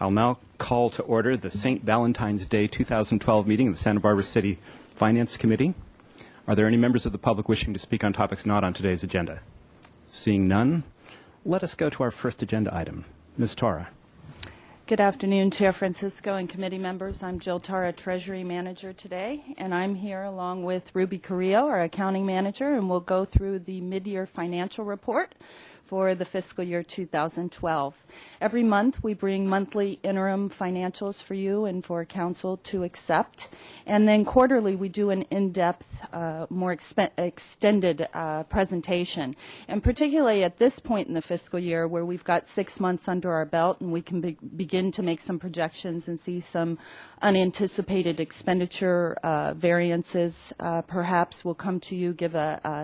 I'll now call to order the St. Valentine's Day 2012 meeting of the Santa Barbara City Finance Committee. Are there any members of the public wishing to speak on topics not on today's agenda? Seeing none, let us go to our first agenda item. Ms. Tara. Good afternoon, Chair Francisco and committee members. I'm Jill Tara, Treasury Manager today, and I'm here along with Ruby Carrillo, our Accounting Manager, and we'll go through the mid-year financial report for the fiscal year 2012. Every month we bring monthly interim financials for you and for Council to accept, and then quarterly we do an in-depth, more extended presentation. And particularly at this point in the fiscal year where we've got 6 months under our belt and we can begin to make some projections and see some unanticipated expenditure variances, perhaps we'll come to you, give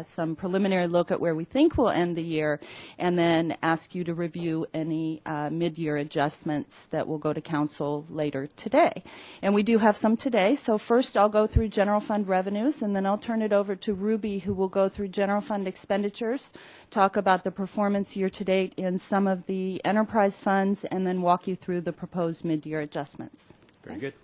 some preliminary look at where we think we'll end the year, and then ask you to review any mid-year adjustments that will go to Council later today. And we do have some today, so first I'll go through general fund revenues, and then I'll turn it over to Ruby, who will go through general fund expenditures, talk about the performance year-to-date in some of the enterprise funds, and then walk you through the proposed mid-year adjustments. Very good.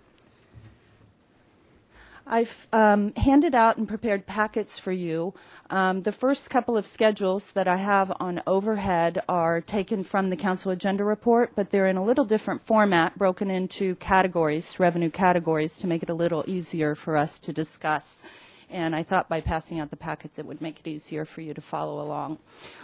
I've handed out and prepared packets for you. The first couple of schedules that I have on overhead are taken from the Council Agenda Report, but they're in a little different format, broken into categories, revenue categories, to make it a little easier for us to discuss. And I thought by passing out the packets it would make it easier for you to follow along.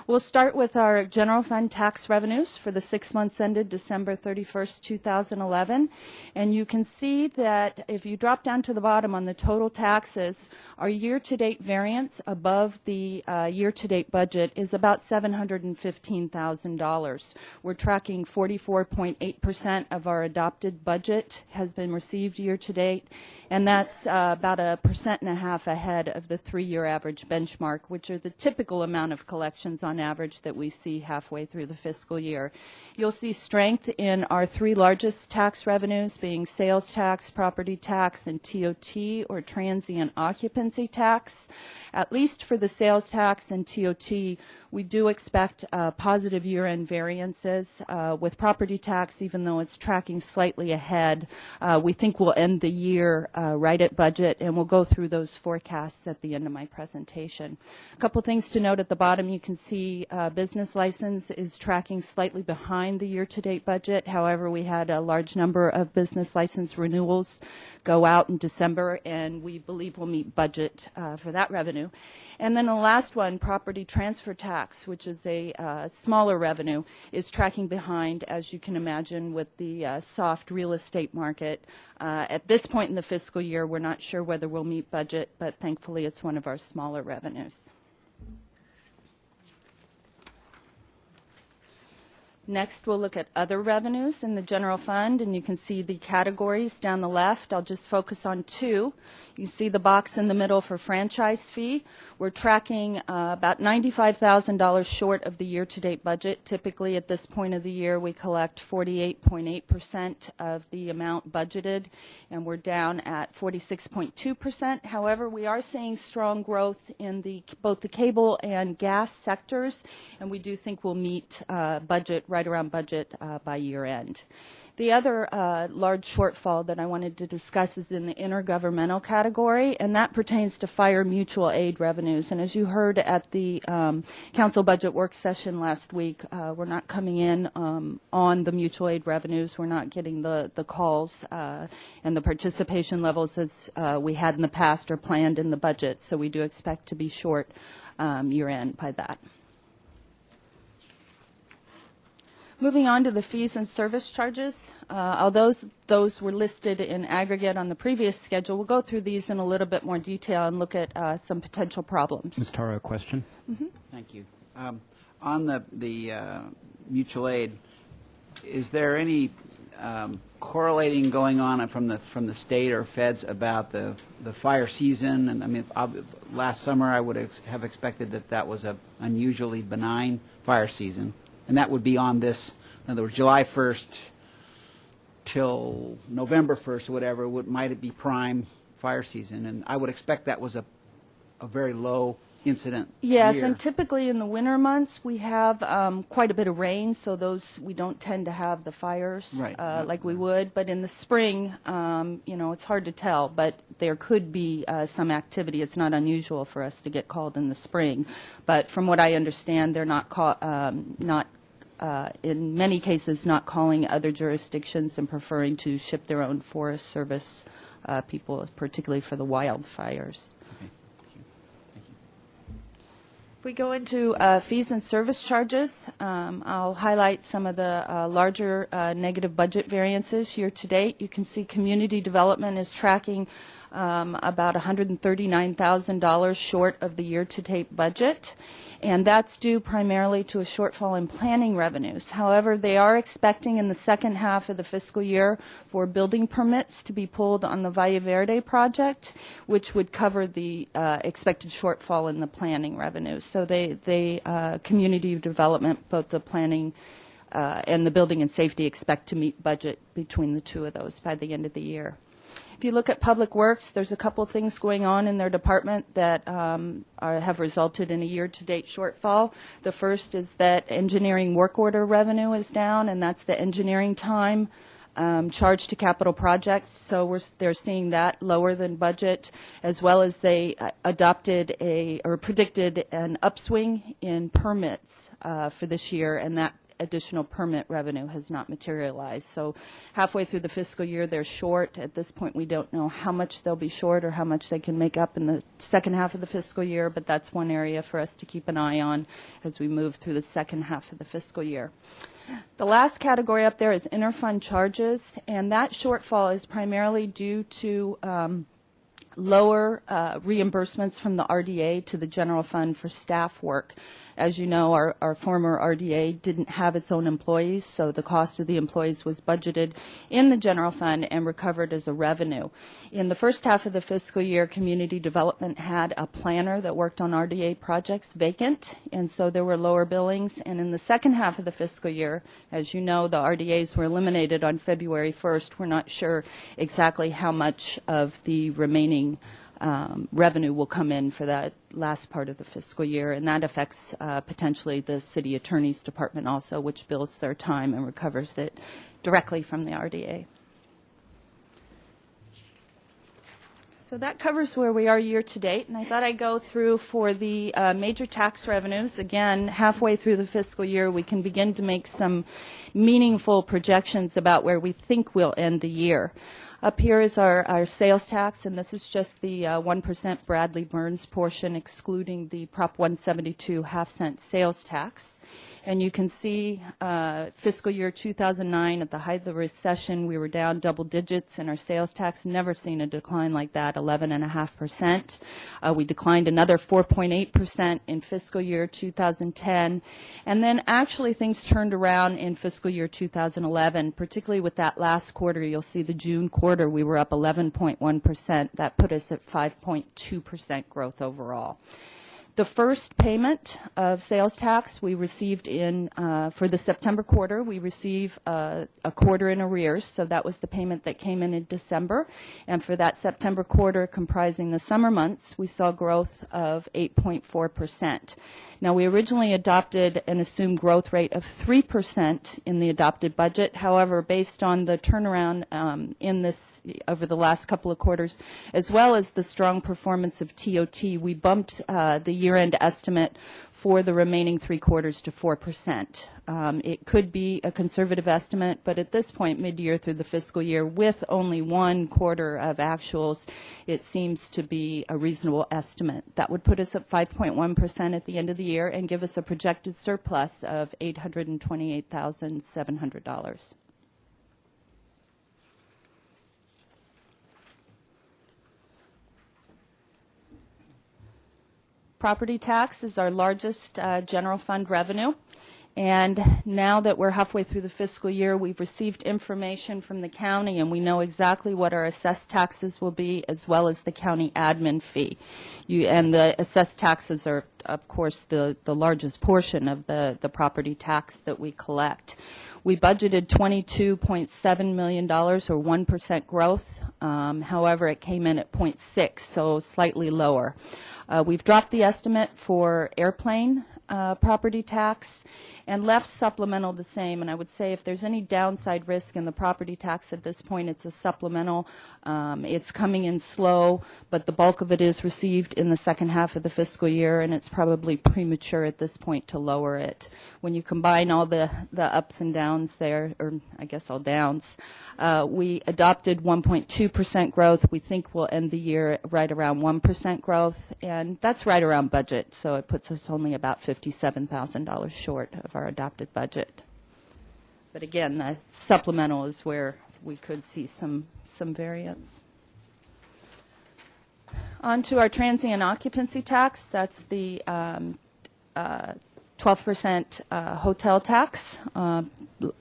We'll start with our general fund tax revenues for the 6 months ended December 31st, 2011. And you can see that if you drop down to the bottom on the total taxes, our year-to-date variance above the year-to-date budget is about $715,000. We're tracking 44.8% of our adopted budget has been received year-to-date, and that's about 1.5% ahead of the 3-year average benchmark, which are the typical amount of collections on average that we see halfway through the fiscal year. You'll see strength in our 3 largest tax revenues, being sales tax, property tax, and TOT, or transient occupancy tax. At least for the sales tax and TOT, we do expect positive year-end variances. With property tax, even though it's tracking slightly ahead, we think we'll end the year right at budget, and we'll go through those forecasts at the end of my presentation. A couple things to note at the bottom. You can see business license is tracking slightly behind the year-to-date budget. However, we had a large number of business license renewals go out in December, and we believe we'll meet budget for that revenue. And then the last one, property transfer tax, which is a smaller revenue, is tracking behind, as you can imagine, with the soft real estate market. At this point in the fiscal year, we're not sure whether we'll meet budget, but thankfully it's one of our smaller revenues. Next, we'll look at other revenues in the general fund, and you can see the categories down the left. I'll just focus on 2. You see the box in the middle for franchise fee. We're tracking about $95,000 short of the year-to-date budget. Typically, at this point of the year, we collect 48.8% of the amount budgeted, and we're down at 46.2%. However, we are seeing strong growth in both the cable and gas sectors, and we do think we'll meet budget, right around budget, by year end. The other large shortfall that I wanted to discuss is in the intergovernmental category, and that pertains to fire mutual aid revenues. And as you heard at the Council budget work session last week, we're not coming in on the mutual aid revenues. We're not getting the calls and the participation levels as we had in the past or planned in the budget. So we do expect to be short year end by that. Moving on to the fees and service charges, although those were listed in aggregate on the previous schedule, we'll go through these in a little bit more detail and look at some potential problems. Ms. Tara, a question? Mm-hmm. Thank you. On the mutual aid, is there any correlating going on from the state or feds about the fire season? And I mean, last summer I would have expected that was an unusually benign fire season. And that would be on this, in other words, July 1st till November 1st or whatever, might it be prime fire season. And I would expect that was a very low incident Yes, year. and typically in the winter months, we have quite a bit of rain, so those, we don't tend to have the fires Right. like we would. But in the spring, it's hard to tell, but there could be some activity. It's not unusual for us to get called in the spring. But from what I understand, they're in many cases, not calling other jurisdictions and preferring to ship their own Forest Service people, particularly for the wildfires. Okay. Thank you. Thank you. If we go into fees and service charges, I'll highlight some of the larger negative budget variances year to date. You can see community development is tracking about $139,000 short of the year-to-date budget, and that's due primarily to a shortfall in planning revenues. However, they are expecting in the second half of the fiscal year for building permits to be pulled on the Valle Verde project, which would cover the expected shortfall in the planning revenues. So community development, both the planning and the building and safety, expect to meet budget between the two of those by the end of the year. If you look at Public Works, there's a couple of things going on in their department that have resulted in a year-to-date shortfall. The first is that engineering work order revenue is down, and that's the engineering time charged to capital projects. So they're seeing that lower than budget, as well as they predicted an upswing in permits for this year, and that additional permit revenue has not materialized. So halfway through the fiscal year, they're short. At this point, we don't know how much they'll be short or how much they can make up in the second half of the fiscal year, but that's one area for us to keep an eye on as we move through the second half of the fiscal year. The last category up there is interfund charges, and that shortfall is primarily due to lower reimbursements from the RDA to the general fund for staff work. As you know, our former RDA didn't have its own employees, so the cost of the employees was budgeted in the general fund and recovered as a revenue. In the first half of the fiscal year, community development had a planner that worked on RDA projects vacant, and so there were lower billings. And in the second half of the fiscal year, as you know, the RDAs were eliminated on February 1st. We're not sure exactly how much of the remaining revenue will come in for that last part of the fiscal year, and that affects potentially the city attorney's department also, which bills their time and recovers it directly from the RDA. So that covers where we are year to date, and I thought I'd go through for the major tax revenues. Again, halfway through the fiscal year, we can begin to make some meaningful projections about where we think we'll end the year. Up here is our sales tax, and this is just the 1% Bradley Burns portion, excluding the Prop 172 half-cent sales tax. And you can see fiscal year 2009, at the height of the recession, we were down double digits, and our sales tax never seen a decline like that, 11.5%. We declined another 4.8% in fiscal year 2010. And then actually things turned around in fiscal year 2011, particularly with that last quarter. You'll see the June quarter, we were up 11.1%. That put us at 5.2% growth overall. The first payment of sales tax we received for the September quarter. We receive a quarter in arrears, so that was the payment that came in December. And for that September quarter, comprising the summer months, we saw growth of 8.4%. Now, we originally adopted an assumed growth rate of 3% in the adopted budget. However, based on the turnaround in this over the last couple of quarters, as well as the strong performance of TOT, we bumped the year-end estimate for the remaining 3 quarters to 4%. It could be a conservative estimate, but at this point, mid-year through the fiscal year, with only 1 quarter of actuals, it seems to be a reasonable estimate. That would put us at 5.1% at the end of the year and give us a projected surplus of $828,700. Property tax is our largest general fund revenue. And now that we're halfway through the fiscal year, we've received information from the county, and we know exactly what our assessed taxes will be, as well as the county admin fee. And the assessed taxes are, of course, the largest portion of the property tax that we collect. We budgeted $22.7 million, or 1% growth. However, it came in at 0.6, so slightly lower. We've dropped the estimate for airplane property tax and left supplemental the same. And I would say if there's any downside risk in the property tax at this point, it's a supplemental. It's coming in slow, but the bulk of it is received in the second half of the fiscal year, and it's probably premature at this point to lower it. When you combine all the ups and downs there, or I guess all downs, we adopted 1.2% growth. We think we'll end the year right around 1% growth, and that's right around budget, so it puts us only about $57,000 short of our adopted budget. But again, the supplemental is where we could see some variance. On to our transient occupancy tax. That's the 12% hotel tax on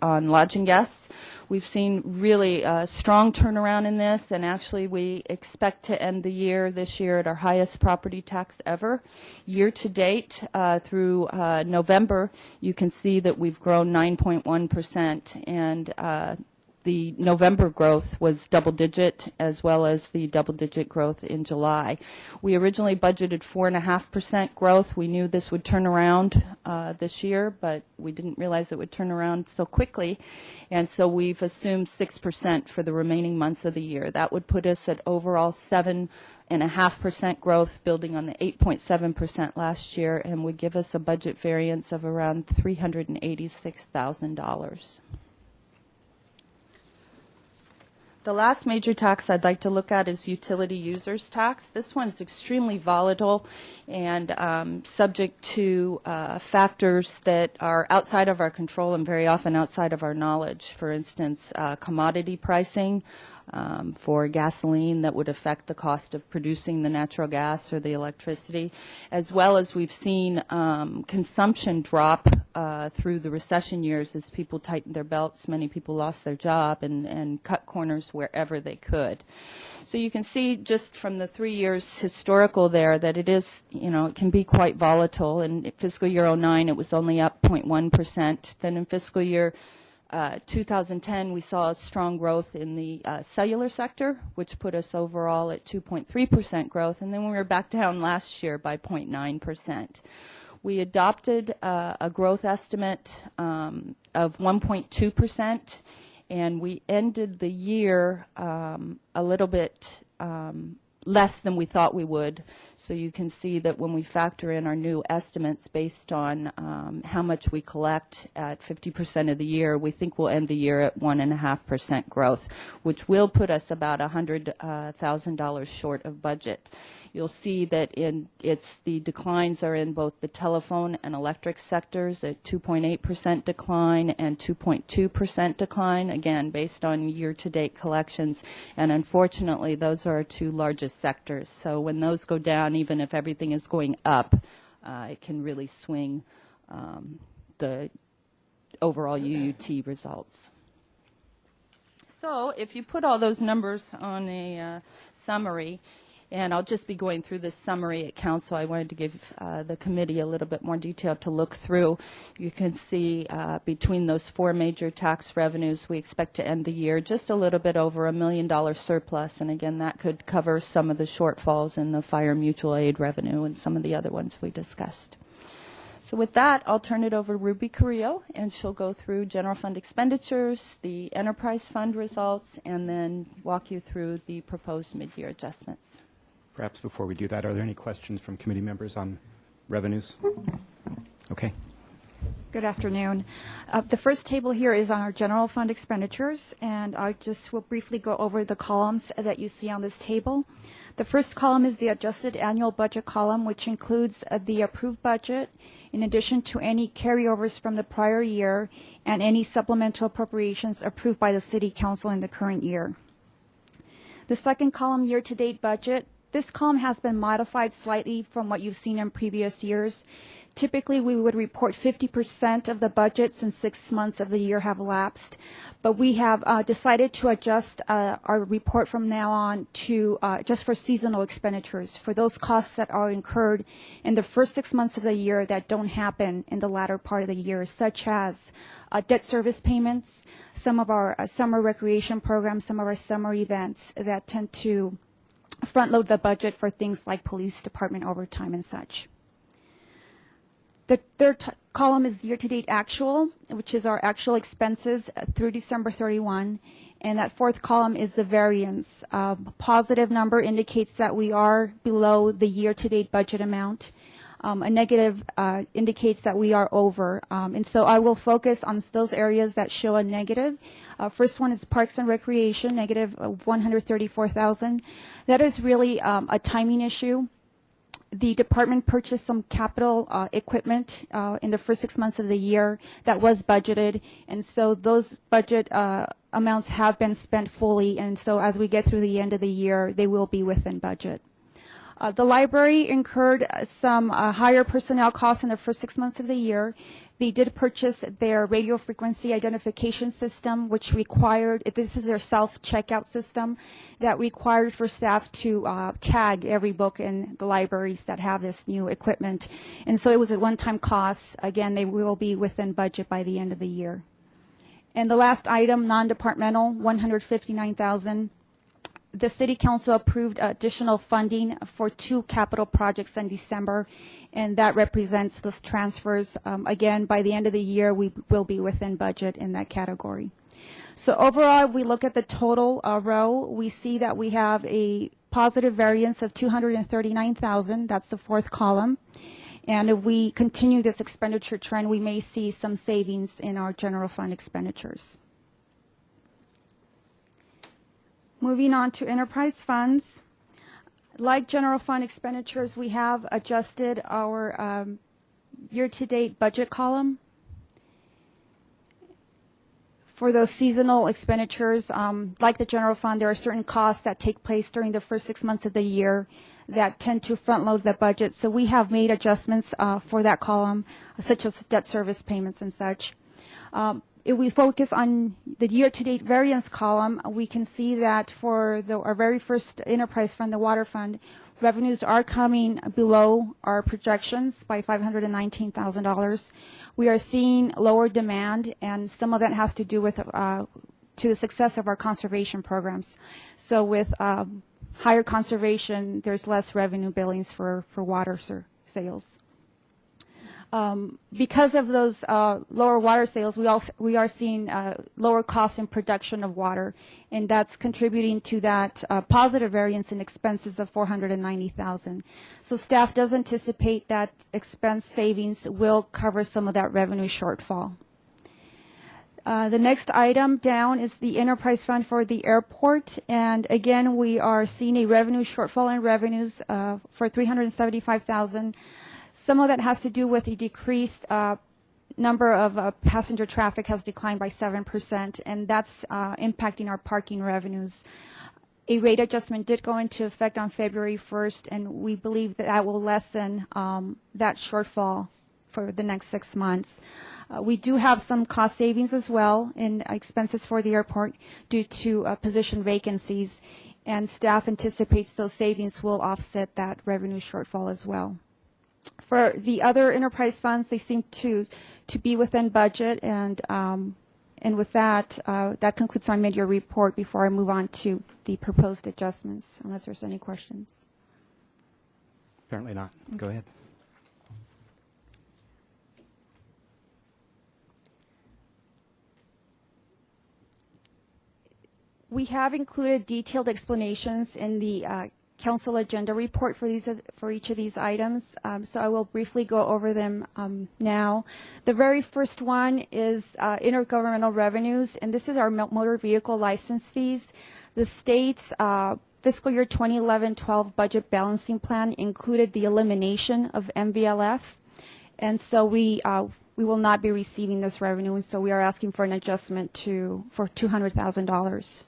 lodging guests. We've seen really a strong turnaround in this, and actually we expect to end the year this year at our highest property tax ever. Year to date through November, you can see that we've grown 9.1%, and the November growth was double-digit, as well as the double-digit growth in July. We originally budgeted 4.5% growth. We knew this would turn around this year, but we didn't realize it would turn around so quickly, and so we've assumed 6% for the remaining months of the year. That would put us at overall 7.5% growth, building on the 8.7% last year, and would give us a budget variance of around $386,000. The last major tax I'd like to look at is utility users tax. This one's extremely volatile and subject to factors that are outside of our control and very often outside of our knowledge. For instance, commodity pricing for gasoline that would affect the cost of producing the natural gas or the electricity, as well as we've seen consumption drop through the recession years as people tightened their belts. Many people lost their job and cut corners wherever they could. So you can see just from the 3 years historical there that it is, it can be quite volatile. In fiscal year 09, it was only up 0.1%. Then in fiscal year 2010, we saw a strong growth in the cellular sector, which put us overall at 2.3% growth, and then we were back down last year by 0.9%. We adopted a growth estimate of 1.2%, and we ended the year a little bit less than we thought we would. So you can see that when we factor in our new estimates based on how much we collect at 50% of the year, we think we'll end the year at 1.5% growth, which will put us about $100,000 short of budget. You'll see that the declines are in both the telephone and electric sectors, at 2.8% decline and 2.2% decline, again, based on year-to-date collections. And unfortunately, those are our two largest sectors. So when those go down, even if everything is going up, it can really swing the overall UUT results. So if you put all those numbers on a summary, and I'll just be going through this summary at council. I wanted to give the committee a little bit more detail to look through. You can see between those four major tax revenues, we expect to end the year just a little bit over $1 million surplus. And again, that could cover some of the shortfalls in the fire mutual aid revenue and some of the other ones we discussed. So with that, I'll turn it over to Ruby Carrillo, and she'll go through general fund expenditures, the enterprise fund results, and then walk you through the proposed mid-year adjustments. Perhaps before we do that, are there any questions from committee members on revenues? Okay. Good afternoon. The first table here is on our general fund expenditures, and I just will briefly go over the columns that you see on this table. The first column is the adjusted annual budget column, which includes the approved budget, in addition to any carryovers from the prior year and any supplemental appropriations approved by the City Council in the current year. The second column, year-to-date budget. This column has been modified slightly from what you've seen in previous years. Typically, we would report 50% of the budget since 6 months of the year have elapsed, but we have decided to adjust our report from now on to just for seasonal expenditures, for those costs that are incurred in the first 6 months of the year that don't happen in the latter part of the year, such as debt service payments, some of our summer recreation programs, some of our summer events that tend to front load the budget for things like police department overtime and such. The third column is year-to-date actual, which is our actual expenses through December 31. And that fourth column is the variance. Positive number indicates that we are below the year-to-date budget amount. A negative indicates that we are over. And so I will focus on those areas that show a negative. First one is Parks and Recreation, negative $134,000. That is really a timing issue. The department purchased some capital equipment in the first 6 months of the year that was budgeted, and so those budget amounts have been spent fully, and so as we get through the end of the year, they will be within budget. The library incurred some higher personnel costs in the first 6 months of the year. They did purchase their radio frequency identification system, which required, this is their self-checkout system, that required for staff to tag every book in the libraries that have this new equipment. And so it was a one-time cost. Again, they will be within budget by the end of the year. And the last item, non-departmental, $159,000. The City Council approved additional funding for 2 capital projects in December, and that represents those transfers. Again, by the end of the year, we will be within budget in that category. So overall, if we look at the total row, we see that we have a positive variance of $239,000. That's the fourth column. And if we continue this expenditure trend, we may see some savings in our general fund expenditures. Moving on to enterprise funds. Like general fund expenditures, we have adjusted our year-to-date budget column. For those seasonal expenditures, like the general fund, there are certain costs that take place during the first 6 months of the year that tend to front load the budget. So we have made adjustments for that column, such as debt service payments and such. If we focus on the year-to-date variance column, we can see that for our very first enterprise fund, the water fund, revenues are coming below our projections by $519,000. We are seeing lower demand, and some of that has to do with to the success of our conservation programs. So with higher conservation, there's less revenue billings for water sales. Because of those lower water sales, we are seeing lower costs in production of water, and that's contributing to that positive variance in expenses of $490,000. So staff does anticipate that expense savings will cover some of that revenue shortfall. The next item down is the enterprise fund for the airport, and again we are seeing a revenue shortfall in revenues for $375,000. Some of that has to do with the decreased number of passenger traffic has declined by 7%, and that's impacting our parking revenues. A rate adjustment did go into effect on February 1st, and we believe that that will lessen that shortfall for the next 6 months. We do have some cost savings as well in expenses for the airport due to position vacancies, and staff anticipates those savings will offset that revenue shortfall as well. For the other enterprise funds, they seem to be within budget, and with that, that concludes my mid-year report before I move on to the proposed adjustments, unless there's any questions. Apparently not. Go ahead. We have included detailed explanations in the council agenda report for each of these items, so I will briefly go over them now. The very first one is intergovernmental revenues, and this is our motor vehicle license fees. The state's fiscal year 2011-12 budget balancing plan included the elimination of MVLF, and so we will not be receiving this revenue, and so we are asking for an adjustment for $200,000.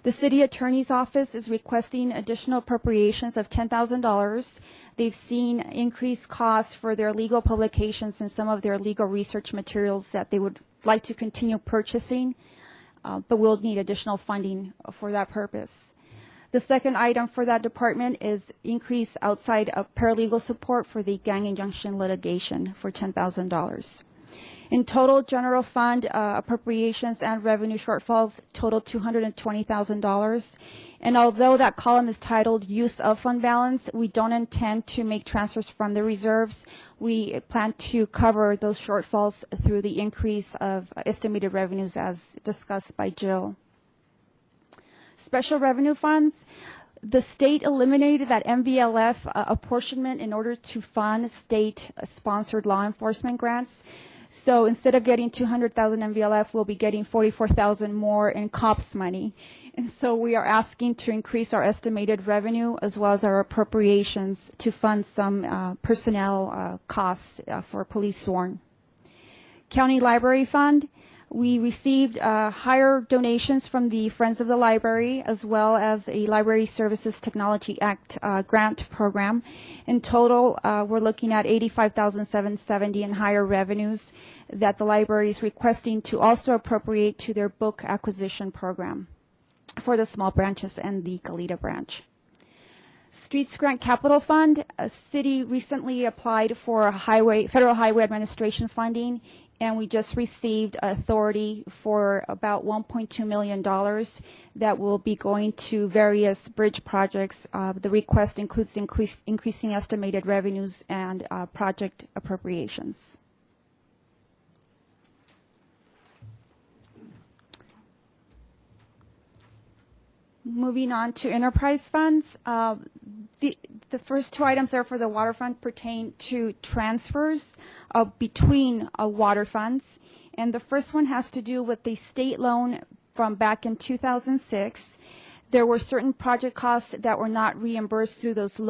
The city attorney's office is requesting additional appropriations of $10,000. They've seen increased costs for their legal publications and some of their legal research materials that they would like to continue purchasing, but will need additional funding for that purpose. The second item for that department is increase outside paralegal support for the gang injunction litigation for $10,000. In total, general fund appropriations and revenue shortfalls total $220,000. And although that column is titled Use of Fund Balance, we don't intend to make transfers from the reserves. We plan to cover those shortfalls through the increase of estimated revenues as discussed by Jill. Special revenue funds. The state eliminated that MVLF apportionment in order to fund state-sponsored law enforcement grants. So instead of getting 200,000 MVLF, we'll be getting 44,000 more in COPS money. And so we are asking to increase our estimated revenue as well as our appropriations to fund some personnel costs for police sworn. County Library Fund. We received higher donations from the Friends of the Library as well as a Library Services Technology Act grant program. In total, we're looking at $85,770 in higher revenues that the library is requesting to also appropriate to their book acquisition program for the small branches and the Goleta branch. Streets Grant Capital Fund. A city recently applied for Federal Highway Administration funding, and we just received authority for about $1.2 million that will be going to various bridge projects. The request includes increasing estimated revenues and project appropriations. Moving on to enterprise funds. The first two items are for the water fund pertain to transfers between water funds. And the first one has to do with the state loan from back in 2006. There were certain project costs that were not reimbursed through those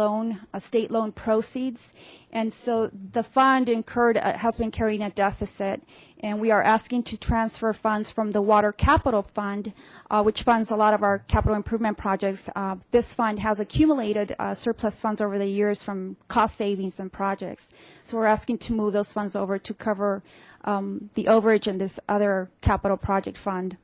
state loan proceeds. And so the fund has been carrying a deficit. And we are asking to transfer funds from the Water Capital Fund, which funds a lot of our capital improvement projects. This fund has accumulated surplus funds over the years from cost savings and projects. So we're asking to move those funds over to cover the overage in this other capital project fund.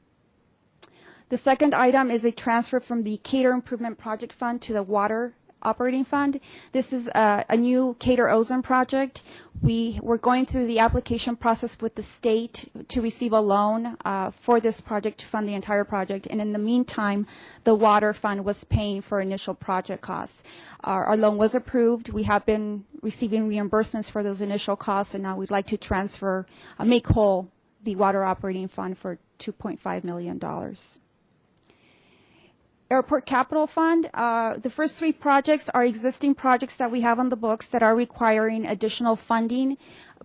The second item is a transfer from the Cater Improvement Project Fund to the Water Operating Fund. This is a new Cater ozone project. We're going through the application process with the state to receive a loan for this project to fund the entire project. And in the meantime, the Water Fund was paying for initial project costs. Our loan was approved. We have been receiving reimbursements for those initial costs, and now we'd like to make whole the Water Operating Fund for $2.5 million. Airport Capital Fund. The first three projects are existing projects that we have on the books that are requiring additional funding.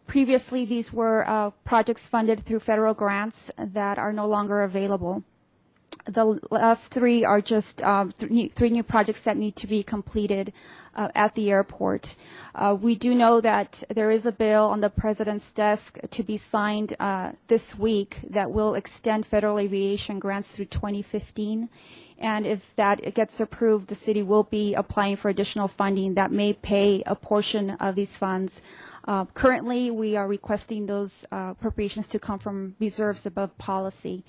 Previously, these were projects funded through federal grants that are no longer available. The last three are just three new projects that need to be completed at the airport. We do know that there is a bill on the President's desk to be signed this week that will extend federal aviation grants through 2015. And if that gets approved, the city will be applying for additional funding that may pay a portion of these funds. Currently, we are requesting those appropriations to come from reserves above policy.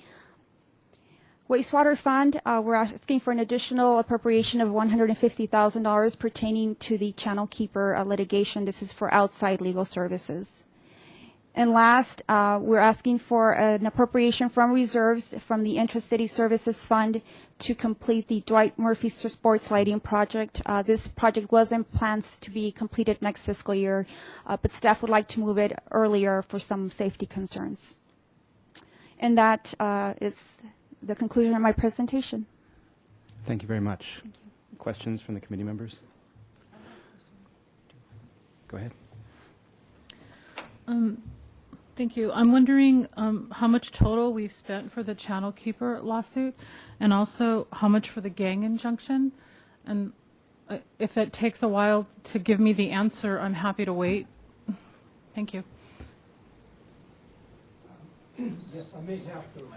Wastewater Fund, we're asking for an additional appropriation of $150,000 pertaining to the Channel Keeper litigation. This is for outside legal services. And last, we're asking for an appropriation from reserves from the Intra-City Services Fund to complete the Dwight Murphy Sports Lighting project. This project was in plans to be completed next fiscal year, but staff would like to move it earlier for some safety concerns. And that is the conclusion of my presentation. Thank you very much. Questions from the committee members? Go ahead. Thank you. I'm wondering how much total we've spent for the Channel Keeper lawsuit, and also how much for the gang injunction. And if it takes a while to give me the answer, I'm happy to wait. Thank you. Yes, I may have to.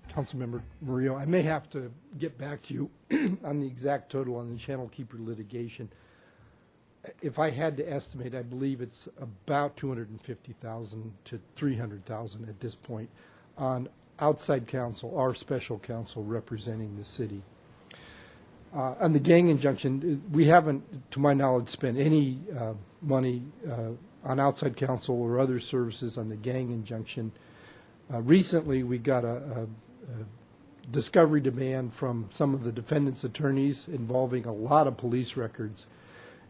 Councilmember Murillo, I may have to get back to you on the exact total on the Channel Keeper litigation. If I had to estimate, I believe it's about 250,000 to 300,000 at this point on outside counsel, our special counsel representing the city. On the gang injunction, we haven't, to my knowledge, spent any money on outside counsel or other services on the gang injunction. Recently, we got a discovery demand from some of the defendants' attorneys involving a lot of police records,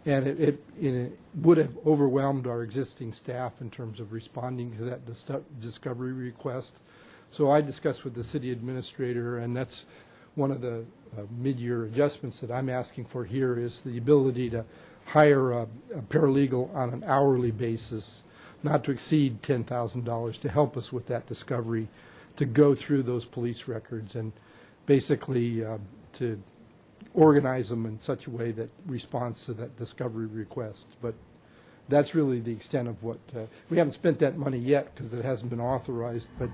and it would have overwhelmed our existing staff in terms of responding to that discovery request. So I discussed with the city administrator, and that's one of the mid-year adjustments that I'm asking for here is the ability to hire a paralegal on an hourly basis, not to exceed $10,000, to help us with that discovery, to go through those police records and basically to organize them in such a way that responds to that discovery request. But that's really the extent of what, we haven't spent that money yet because it hasn't been authorized, but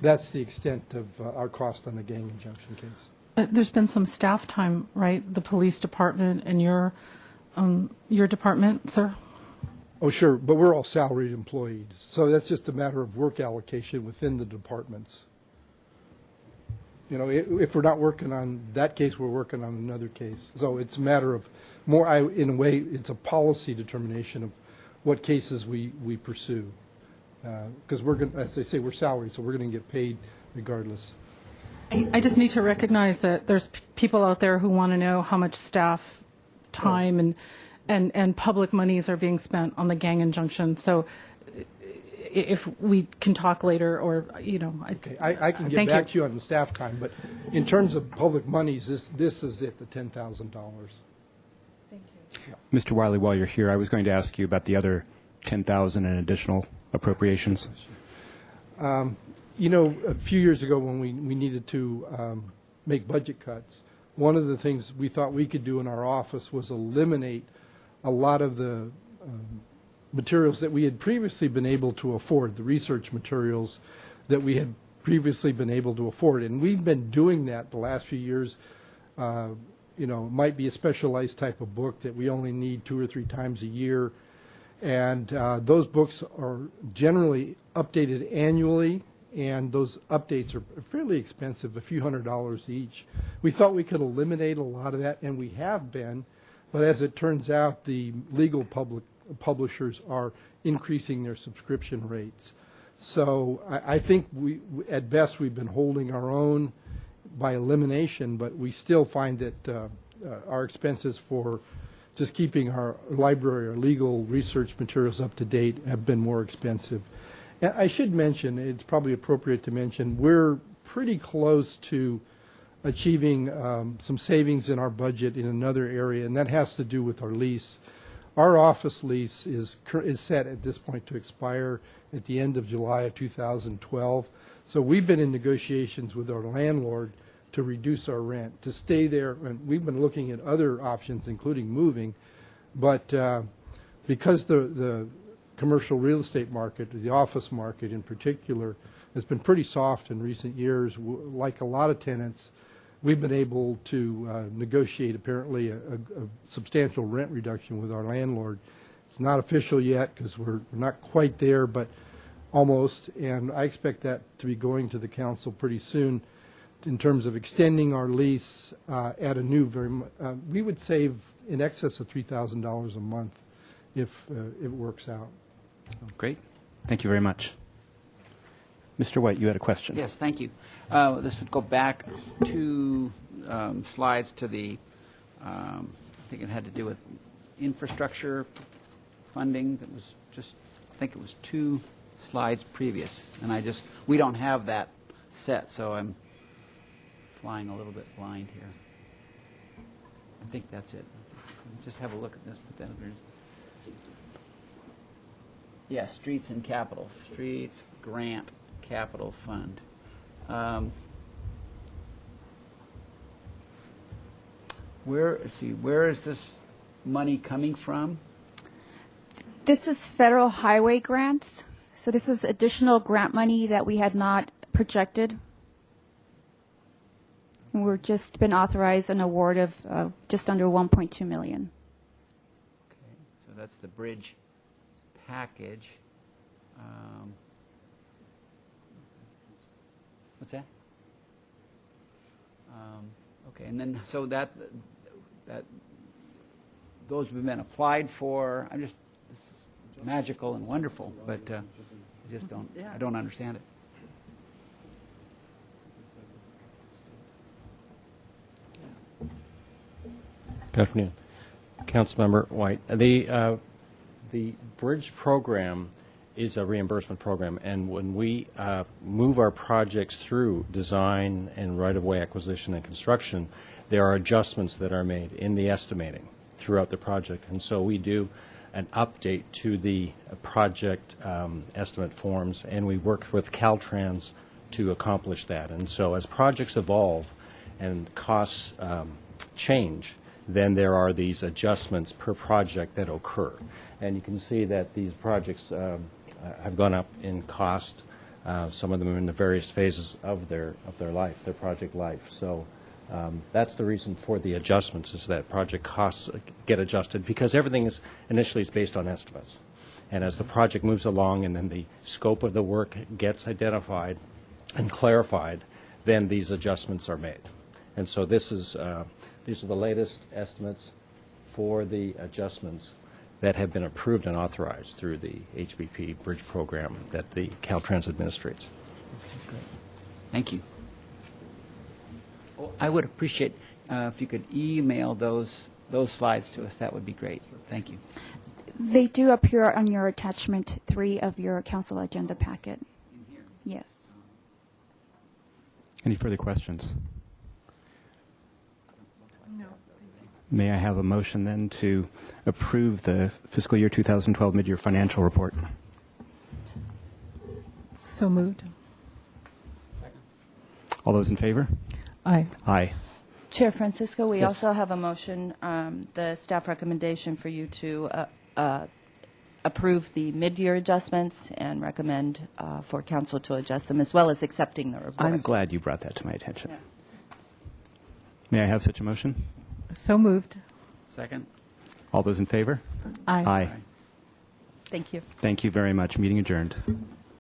that's the extent of our cost on the gang injunction case. There's been some staff time, right? The police department and your department, sir? Oh, sure, but we're all salaried employees, so that's just a matter of work allocation within the departments. You know, if we're not working on that case, we're working on another case. So it's a matter of more, in a way, it's a policy determination of what cases we pursue. Because we're going, as they say, we're salaried, so we're going to get paid regardless. I just need to recognize that there's people out there who want to know how much staff time and public monies are being spent on the gang injunction. So if we can talk later, or, you know. Okay, I can get back to you on the staff time, but in terms of public monies, this is it, the $10,000. Thank you. Mr. Wiley, while you're here, I was going to ask you about the other 10,000 in additional appropriations. You know, a few years ago when we needed to make budget cuts, one of the things we thought we could do in our office was eliminate a lot of the materials that we had previously been able to afford, the research materials that we had previously been able to afford. And we've been doing that the last few years. You know, it might be a specialized type of book that we only need 2 or 3 times a year. And those books are generally updated annually, and those updates are fairly expensive, a few $100s each. We thought we could eliminate a lot of that, and we have been, but as it turns out, the legal publishers are increasing their subscription rates. So I think at best, we've been holding our own by elimination, but we still find that our expenses for just keeping our library or legal research materials up to date have been more expensive. And I should mention, it's probably appropriate to mention, we're pretty close to achieving some savings in our budget in another area, and that has to do with our lease. Our office lease is set at this point to expire at the end of July of 2012. So we've been in negotiations with our landlord to reduce our rent, to stay there. And we've been looking at other options, including moving. But because the commercial real estate market, the office market in particular, has been pretty soft in recent years, like a lot of tenants, we've been able to negotiate apparently a substantial rent reduction with our landlord. It's not official yet because we're not quite there, but almost. And I expect that to be going to the council pretty soon in terms of extending our lease at a new, we would save in excess of $3,000 a month if it works out. Great. Thank you very much. Mr. White, you had a question. Yes, thank you. This would go back 2 slides to the, I think it had to do with infrastructure funding. That was just, I think it was 2 slides previous. And we don't have that set, so I'm flying a little bit blind here. I think that's it. Just have a look at this. But then there's, yeah, streets and capital. Streets, grant, capital fund. let's see, where is this money coming from? This is federal highway grants. So this is additional grant money that we had not projected. And we're just been authorized an award of just under 1.2 million. Okay, so that's the bridge package. What's that? Okay, and then, so that those have been applied for. This is magical and wonderful, but I just I don't understand it. Good afternoon. Councilmember White. The bridge program is a reimbursement program, and when we move our projects through design and right-of-way acquisition and construction, there are adjustments that are made in the estimating throughout the project. And so we do an update to the project estimate forms, and we work with Caltrans to accomplish that. And so as projects evolve and costs change, then there are these adjustments per project that occur. And you can see that these projects have gone up in cost. Some of them are in the various phases of their life, their project life. So that's the reason for the adjustments, is that project costs get adjusted because everything is initially is based on estimates. And as the project moves along and then the scope of the work gets identified and clarified, then these adjustments are made. And so this is these are the latest estimates for the adjustments that have been approved and authorized through the HBP bridge program that the Caltrans administrates. Thank you. I would appreciate if you could email those slides to us. That would be great. Thank you. They do appear on your attachment 3 of your council agenda packet. Yes. Any further questions? May I have a motion then to approve the fiscal year 2012 mid-year financial report? So moved. All those in favor? Aye. Aye. Chair Francisco, we Yes. also have a motion, the staff recommendation for you to approve the mid-year adjustments and recommend for council to adjust them, as well as accepting the report. I'm glad you brought that to my attention. Yeah. May I have such a motion? So moved. Second? All those in favor? Aye. Thank you. Thank you very much. Meeting adjourned.